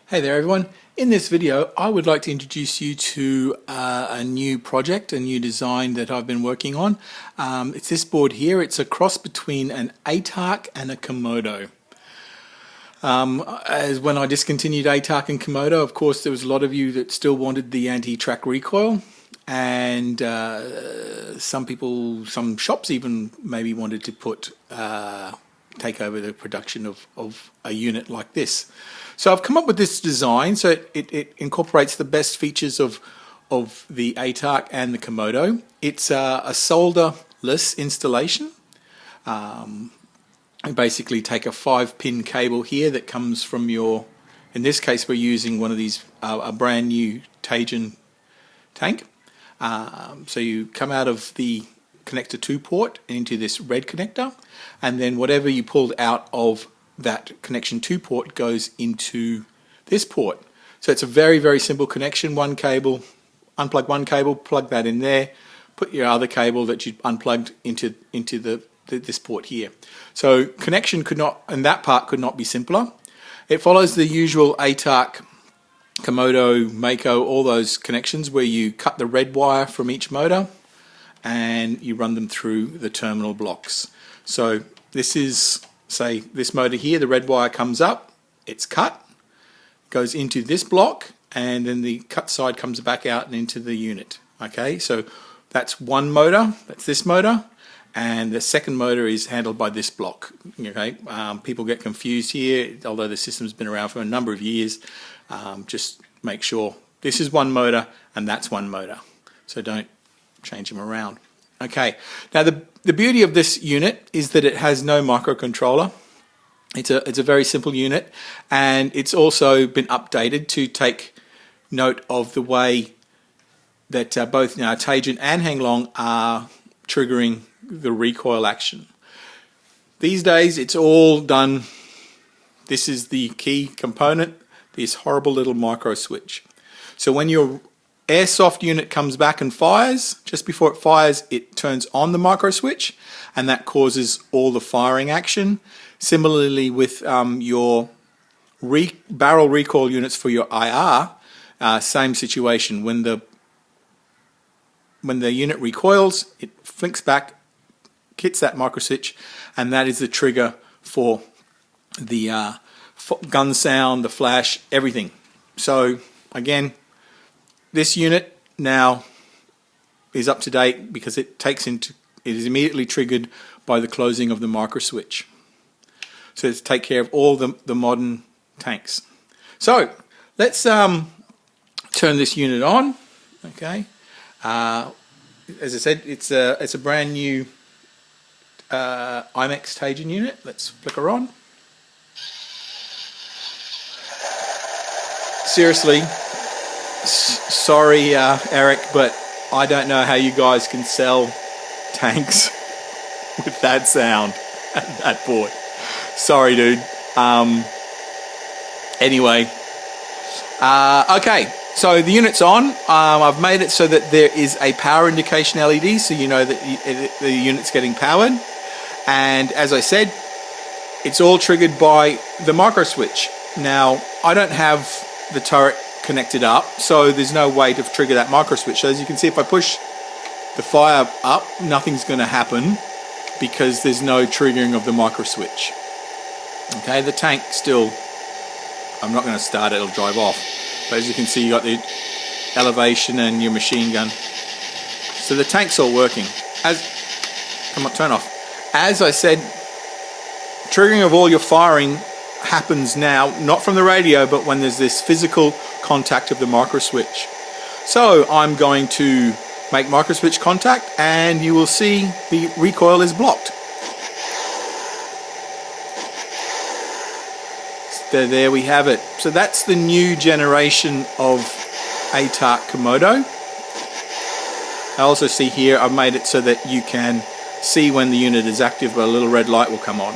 Hey there everyone. In this video I would like to introduce you to a new project, a new design that I've been working on. It's this board here. It's a cross between an ATRC and a Komodo. As when I discontinued ATRC and Komodo, of course there was a lot of you that still wanted the anti-track recoil, and some shops even maybe wanted to take over the production of a unit like this. So I've come up with this design so it incorporates the best features of the ATRC and the Komodo. It's a solderless installation. You basically take a 5-pin cable here that comes from in this case we're using one of these, a brand new Taigen tank. So you come out of the connector 2 port into this red connector, and then whatever you pulled out of that connection 2 port goes into this port. So it's a very, very simple connection. One cable, unplug one cable, plug that in there, put your other cable that you unplugged into this port here. So connection could not, and that part could not be simpler. It follows the usual ATRC, Komodo, Mako, all those connections where you cut the red wire from each motor and you run them through the terminal blocks. So this is, say, this motor here, the red wire comes up, it's cut, goes into this block, and then the cut side comes back out and into the unit. Okay, so that's one motor, that's this motor, and the second motor is handled by this block. Okay, people get confused here, although the system's been around for a number of years. Just make sure this is one motor and that's one motor, so don't change them around. Okay, now the beauty of this unit is that it has no microcontroller. It's a very simple unit, and it's also been updated to take note of the way that both Taigen and Heng Long are triggering the recoil action. These days it's all done. This is the key component, this horrible little micro switch. So when your airsoft unit comes back and fires, just before it fires it turns on the micro switch, and that causes all the firing action. Similarly with your barrel recoil units for your IR, same situation. When the unit recoils, it flinks back, hits that micro switch, and that is the trigger for the gun sound, the flash, everything. So again, this unit now is up to date because it is immediately triggered by the closing of the micro switch. So to take care of all the modern tanks. So let's turn this unit on. Okay, as I said, it's a brand new Imex Taigen unit. Let's flick her on. Seriously, sorry Eric, but I don't know how you guys can sell tanks with that sound and that board. Sorry dude. Anyway, okay, so the unit's on. I've made it so that there is a power indication LED, so you know that the unit's getting powered, and as I said, it's all triggered by the micro switch. Now I don't have the turret connected up, so there's no way to trigger that micro switch. So as you can see, if I push the fire up, nothing's going to happen because there's no triggering of the micro switch. Okay, the tank still, I'm not going to start it, it'll drive off, but as you can see, you got the elevation and your machine gun, so the tank's all working. Come on, turn off. As I said, triggering of all your firing happens now, not from the radio, but when there's this physical contact of the micro switch. So I'm going to make micro switch contact, and you will see the recoil is blocked. So there we have it. So that's the new generation of ATRC Komodo. I also see here I've made it so that you can see when the unit is active, a little red light will come on.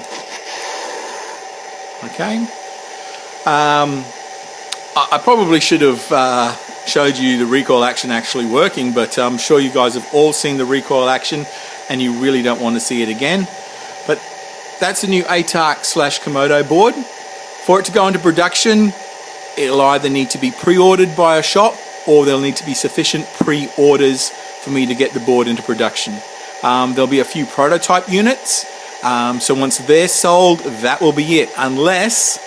Okay, I probably should have showed you the recoil action actually working, but I'm sure you guys have all seen the recoil action and you really don't want to see it again. But that's the new ATRC / Komodo board. For it to go into production, it'll either need to be pre-ordered by a shop, or there'll need to be sufficient pre-orders for me to get the board into production. There'll be a few prototype units, so once they're sold, that will be it, unless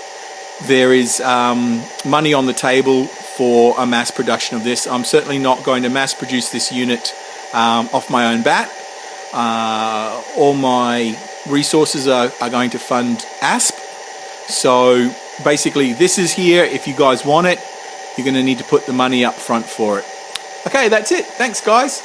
there is money on the table for a mass production of this. I'm certainly not going to mass produce this unit off my own bat. All my resources are going to fund ASP. So basically this is here. If you guys want it, you're going to need to put the money up front for it. Okay, that's it. Thanks, guys.